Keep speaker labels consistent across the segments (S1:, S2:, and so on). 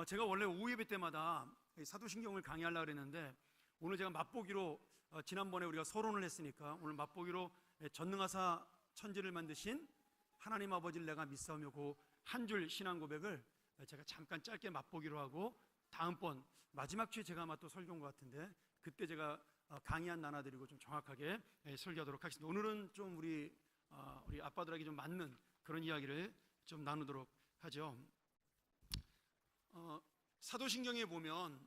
S1: 제가 원래 오후 예배 때마다 사도신경을 강의하려고 그랬는데 오늘 제가 맛보기로 지난번에 우리가 서론을 했으니까 오늘 맛보기로 전능하사 천지를 만드신 하나님 아버지를 내가 믿사오며 그 한 줄 신앙 고백을 제가 잠깐 짧게 맛보기로 하고 다음번 마지막 주에 제가 아마 또 설교인 것 같은데 그때 제가 강의 한 나눠드리고 좀 정확하게 설교하도록 하겠습니다. 오늘은 좀 우리 아빠들에게 좀 맞는 그런 이야기를 좀 나누도록 하죠. 사도신경에 보면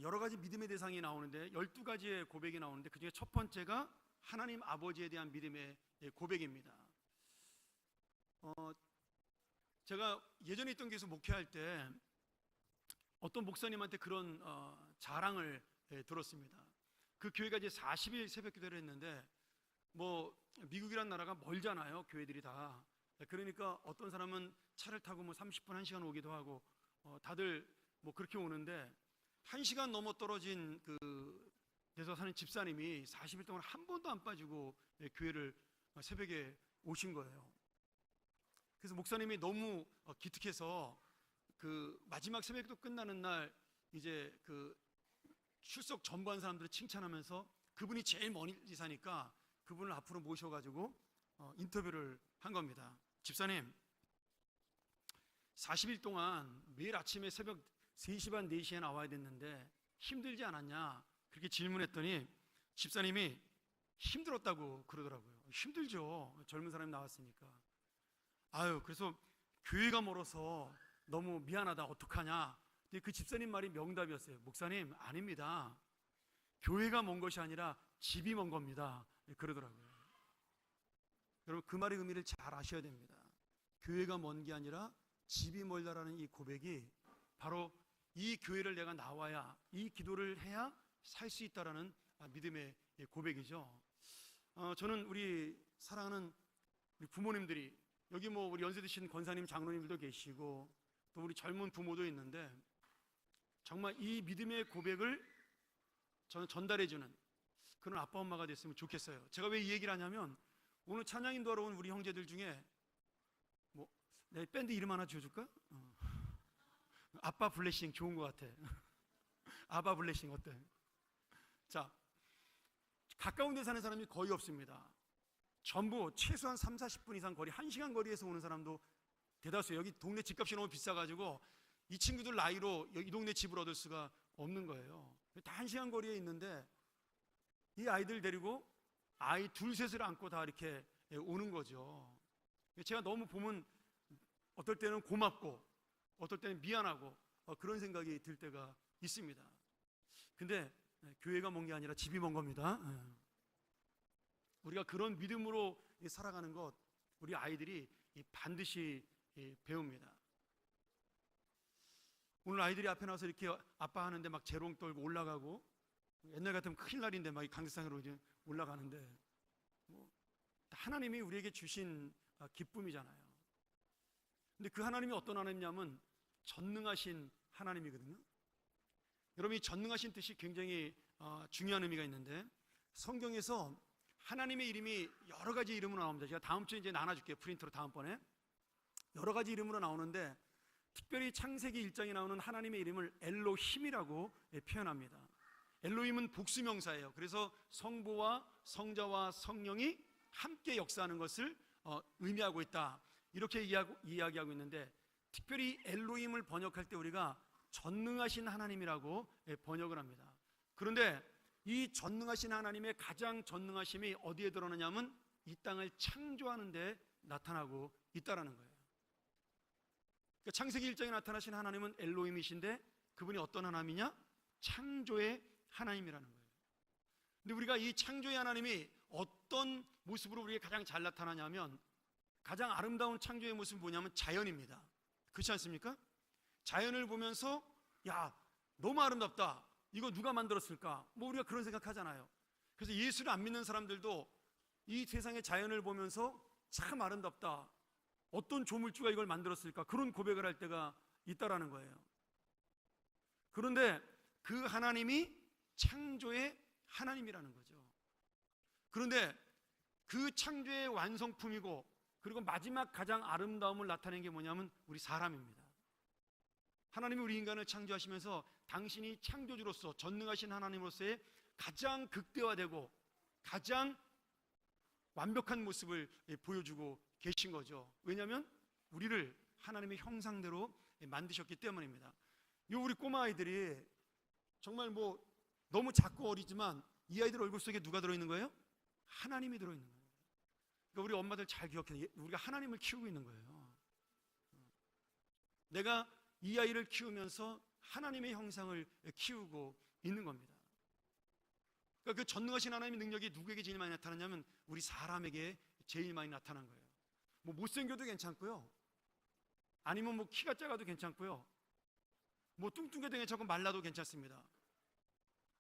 S1: 여러 가지 믿음의 대상이 나오는데 12가지의 고백이 나오는데 그중에 첫 번째가 하나님 아버지에 대한 믿음의 고백입니다. 제가 예전에 있던 교회에서 목회할 때 어떤 목사님한테 그런 자랑을 들었습니다. 그 교회가 이제 40일 새벽 기도를 했는데 뭐 미국이란 나라가 멀잖아요, 교회들이 다. 그러니까 어떤 사람은 차를 타고 뭐 30분, 1시간 오기도 하고 다들 뭐 그렇게 오는데 1시간 넘어 떨어진 그 데서 사는 집사님이 40일 동안 한 번도 안 빠지고 교회를 새벽에 오신 거예요. 그래서 목사님이 너무 기특해서 그 마지막 새벽기도 끝나는 날 이제 그 출석 전부한 사람들을 칭찬하면서 그분이 제일 멀리 사니까 그분을 앞으로 모셔가지고 인터뷰를 한 겁니다. 집사님, 40일 동안 매일 아침에 새벽 3시 반 4시에 나와야 됐는데 힘들지 않았냐? 그렇게 질문했더니 집사님이 힘들었다고 그러더라고요. 힘들죠, 젊은 사람이 나왔으니까. 그래서 교회가 멀어서 너무 미안하다, 어떡하냐? 근데 그 집사님 말이 명답이었어요. 목사님, 아닙니다. 교회가 먼 것이 아니라 집이 먼 겁니다. 그러더라고요. 여러분, 그 말의 의미를 잘 아셔야 됩니다. 교회가 먼 게 아니라 집이 멀다라는 이 고백이 바로 이 교회를 내가 나와야, 이 기도를 해야 살 수 있다라는 믿음의 고백이죠. 저는 우리 사랑하는 우리 부모님들이, 여기 뭐 우리 연세 드신 권사님, 장로님들도 계시고 또 우리 젊은 부모도 있는데 정말 이 믿음의 고백을 저는 전달해주는 그런 아빠 엄마가 됐으면 좋겠어요. 제가 왜 이 얘기를 하냐면 오늘 찬양 인도하러 온 우리 형제들 중에 뭐 내 밴드 이름 하나 지어줄까? 아빠 블레싱 좋은 것 같아. 아바 블레싱 어때? 자, 가까운 데 사는 사람이 거의 없습니다. 전부 최소한 30-40분 이상 거리, 1시간 거리에서 오는 사람도 대다수예요. 여기 동네 집값이 너무 비싸가지고 이 친구들 나이로 이 동네 집을 얻을 수가 없는 거예요. 다 1시간 거리에 있는데 이 아이들 데리고 아이 둘 셋을 안고 다 이렇게 오는 거죠. 제가 너무 보면 어떨 때는 고맙고 어떨 때는 미안하고 그런 생각이 들 때가 있습니다. 근데 교회가 먼 게 아니라 집이 먼 겁니다. 우리가 그런 믿음으로 살아가는 것 우리 아이들이 반드시 배웁니다. 오늘 아이들이 앞에 나와서 이렇게 아빠 하는데 막 재롱 떨고 올라가고, 옛날 같으면 큰일 날인데 막 강대상으로 이제 올라가는데 뭐 하나님이 우리에게 주신 기쁨이잖아요. 근데 그 하나님이 어떤 하나님이냐면 전능하신 하나님이거든요. 여러분, 이 전능하신 뜻이 굉장히 중요한 의미가 있는데 성경에서 하나님의 이름이 여러 가지 이름으로 나옵니다. 제가 다음 주에 이제 나눠줄게요. 프린트로 다음번에. 여러 가지 이름으로 나오는데 특별히 창세기 1장에 나오는 하나님의 이름을 엘로힘이라고 표현합니다. 엘로힘은 복수명사예요. 그래서 성부와 성자와 성령이 함께 역사하는 것을 의미하고 있다, 이렇게 이야기하고 있는데 특별히 엘로힘을 번역할 때 우리가 전능하신 하나님이라고 번역을 합니다. 그런데 이 전능하신 하나님의 가장 전능하심이 어디에 드러나냐면 이 땅을 창조하는 데 나타나고 있다는 거예요. 그러니까 창세기 1장에 나타나신 하나님은 엘로힘이신데 그분이 어떤 하나님이냐? 창조의 하나님이라는 거예요. 근데 우리가 이 창조의 하나님이 어떤 모습으로 우리에게 가장 잘 나타나냐면 가장 아름다운 창조의 모습은 뭐냐면 자연입니다. 그렇지 않습니까? 자연을 보면서 야, 너무 아름답다, 이거 누가 만들었을까? 뭐 우리가 그런 생각하잖아요. 그래서 예수를 안 믿는 사람들도 이 세상의 자연을 보면서 참 아름답다, 어떤 조물주가 이걸 만들었을까? 그런 고백을 할 때가 있다라는 거예요. 그런데 그 하나님이 창조의 하나님이라는 거죠. 그런데 그 창조의 완성품이고 그리고 마지막 가장 아름다움을 나타낸 게 뭐냐면 우리 사람입니다. 하나님이 우리 인간을 창조하시면서 당신이 창조주로서 전능하신 하나님으로서의 가장 극대화되고 가장 완벽한 모습을 보여주고 계신 거죠. 왜냐하면 우리를 하나님의 형상대로 만드셨기 때문입니다. 이 우리 꼬마 아이들이 정말 너무 작고 어리지만 이 아이들 얼굴 속에 누가 들어있는 거예요? 하나님이 들어있는 거예요. 그러니까 우리 엄마들 잘 기억해요. 우리가 하나님을 키우고 있는 거예요. 내가 이 아이를 키우면서 하나님의 형상을 키우고 있는 겁니다. 그러니까 그 전능하신 하나님의 능력이 누구에게 제일 많이 나타나냐면 우리 사람에게 제일 많이 나타난 거예요. 못생겨도 괜찮고요, 아니면 키가 작아도 괜찮고요, 뚱뚱해도 괜찮고 말라도 괜찮습니다.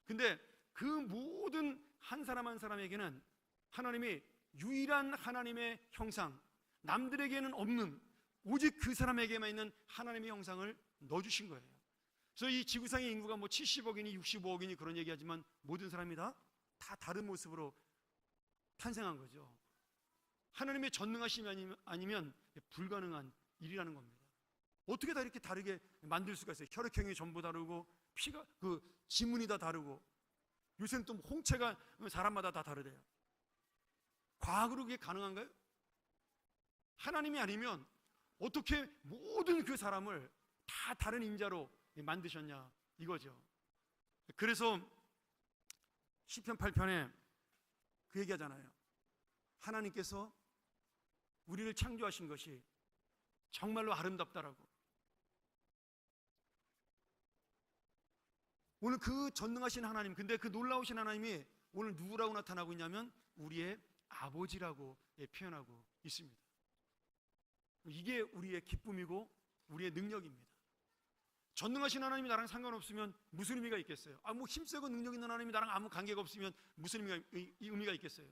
S1: 근데 그 모든 한 사람 한 사람에게는 하나님이 유일한 하나님의 형상, 남들에게는 없는 오직 그 사람에게만 있는 하나님의 형상을 넣어주신 거예요. 그래서 이 지구상의 인구가 70억이니 65억이니 그런 얘기하지만 모든 사람이 다 다른 모습으로 탄생한 거죠. 하나님의 전능하심이 아니면 불가능한 일이라는 겁니다. 어떻게 다 이렇게 다르게 만들 수가 있어요? 혈액형이 전부 다르고 피가 지문이 다 다르고 요새는 또 홍채가 사람마다 다 다르대요. 과학으로 그게 가능한가요? 하나님이 아니면 어떻게 모든 그 사람을 다 다른 인자로 만드셨냐 이거죠. 그래서 시편 8편에 그 얘기하잖아요. 하나님께서 우리를 창조하신 것이 정말로 아름답다라고. 오늘 그 전능하신 하나님, 근데 그 놀라우신 하나님이 오늘 누구라고 나타나고 있냐면 우리의 아버지라고 표현하고 있습니다. 이게 우리의 기쁨이고 우리의 능력입니다. 전능하신 하나님이 나랑 상관없으면 무슨 의미가 있겠어요? 힘세고 능력 있는 하나님이 나랑 아무 관계가 없으면 무슨 의미가 있겠어요?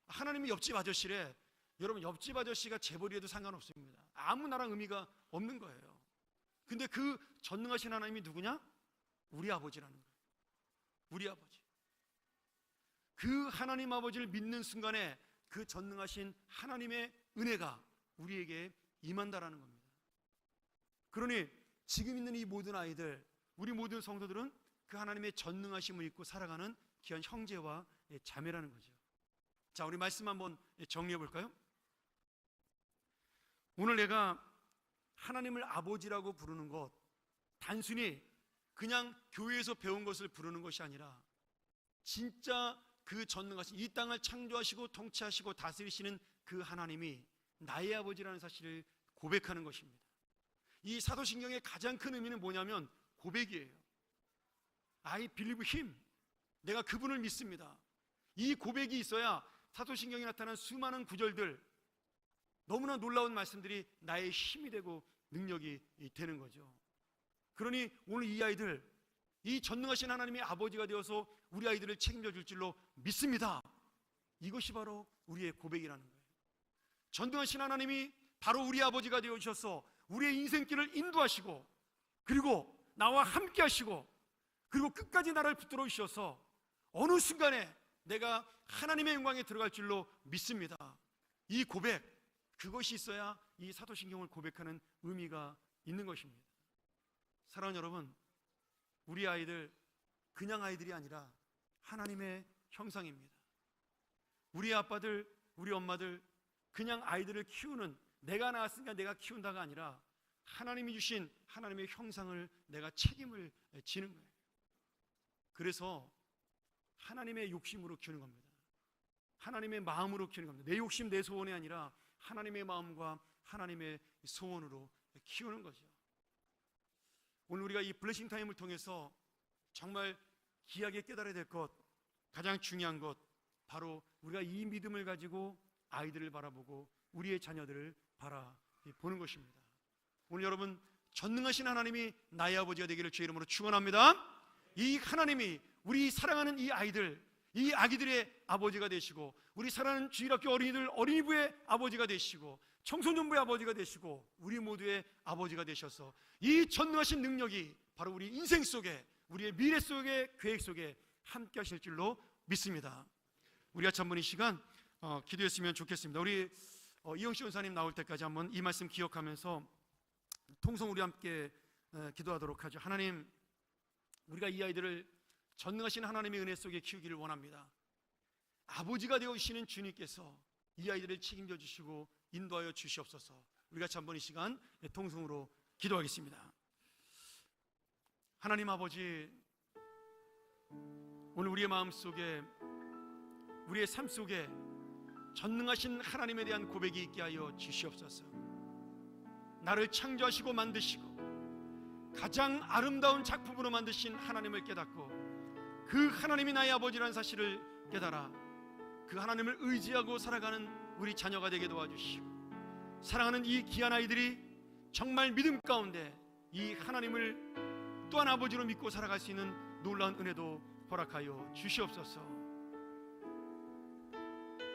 S1: 하나님이 옆집 아저씨래. 여러분, 옆집 아저씨가 재벌이라도 상관없습니다. 아무 나랑 의미가 없는 거예요. 근데 그 전능하신 하나님이 누구냐? 우리 아버지라는 거예요. 우리 아버지. 그 하나님 아버지를 믿는 순간에 그 전능하신 하나님의 은혜가 우리에게 임한다라는 겁니다. 그러니 지금 있는 이 모든 아이들, 우리 모든 성도들은 그 하나님의 전능하심을 입고 살아가는 귀한 형제와 자매라는 거죠. 자, 우리 말씀 한번 정리해 볼까요? 오늘 내가 하나님을 아버지라고 부르는 것, 단순히 그냥 교회에서 배운 것을 부르는 것이 아니라 진짜 그 전능하신 이 땅을 창조하시고 통치하시고 다스리시는 그 하나님이 나의 아버지라는 사실을 고백하는 것입니다. 이 사도신경의 가장 큰 의미는 뭐냐면 고백이에요. I believe him. 내가 그분을 믿습니다. 이 고백이 있어야 사도신경에 나타난 수많은 구절들, 너무나 놀라운 말씀들이 나의 힘이 되고 능력이 되는 거죠. 그러니 오늘 이 아이들, 이 전능하신 하나님의 아버지가 되어서 우리 아이들을 책임져 줄 줄로 믿습니다. 이것이 바로 우리의 고백이라는 거예요. 전능하신 하나님이 바로 우리 아버지가 되어 주셔서 우리의 인생길을 인도하시고, 그리고 나와 함께 하시고, 그리고 끝까지 나를 붙들어 주셔서 어느 순간에 내가 하나님의 영광에 들어갈 줄로 믿습니다. 이 고백, 그것이 있어야 이 사도신경을 고백하는 의미가 있는 것입니다. 사랑하는 여러분, 우리 아이들 그냥 아이들이 아니라 하나님의 형상입니다. 우리 아빠들, 우리 엄마들 그냥 아이들을 키우는, 내가 낳았으니까 내가 키운다가 아니라 하나님이 주신 하나님의 형상을 내가 책임을 지는 거예요. 그래서 하나님의 욕심으로 키우는 겁니다. 하나님의 마음으로 키우는 겁니다. 내 욕심, 내 소원이 아니라 하나님의 마음과 하나님의 소원으로 키우는 거죠. 오늘 우리가 이 블레싱 타임을 통해서 정말 귀하게 깨달아야 될 것, 가장 중요한 것, 바로 우리가 이 믿음을 가지고 아이들을 바라보고 우리의 자녀들을 바라보는 것입니다. 오늘 여러분, 전능하신 하나님이 나의 아버지가 되기를 주의 이름으로 축원합니다. 이 하나님이 우리 사랑하는 이 아이들, 이 아기들의 아버지가 되시고, 우리 사랑하는 주일학교 어린이들 어린이부의 아버지가 되시고, 청소년부의 아버지가 되시고, 우리 모두의 아버지가 되셔서 이 전능하신 능력이 바로 우리 인생 속에, 우리의 미래 속에, 계획 속에 함께 하실 줄로 믿습니다. 우리 같이 한번 이 시간 기도했으면 좋겠습니다. 우리 이영시 원사님 나올 때까지 한번 이 말씀 기억하면서 통성 우리 함께 기도하도록 하죠. 하나님, 우리가 이 아이들을 전능하신 하나님의 은혜 속에 키우기를 원합니다. 아버지가 되어주시는 주님께서 이 아이들을 책임져 주시고 인도하여 주시옵소서. 우리 같이 한번 이 시간 통성으로 기도하겠습니다. 하나님 아버지, 오늘 우리의 마음속에, 우리의 삶 속에 전능하신 하나님에 대한 고백이 있게 하여 주시옵소서. 나를 창조하시고 만드시고 가장 아름다운 작품으로 만드신 하나님을 깨닫고 그 하나님이 나의 아버지라는 사실을 깨달아 그 하나님을 의지하고 살아가는 우리 자녀가 되게 도와주시고, 사랑하는 이 귀한 아이들이 정말 믿음 가운데 이 하나님을 또한 아버지로 믿고 살아갈 수 있는 놀라운 은혜도 허락하여 주시옵소서.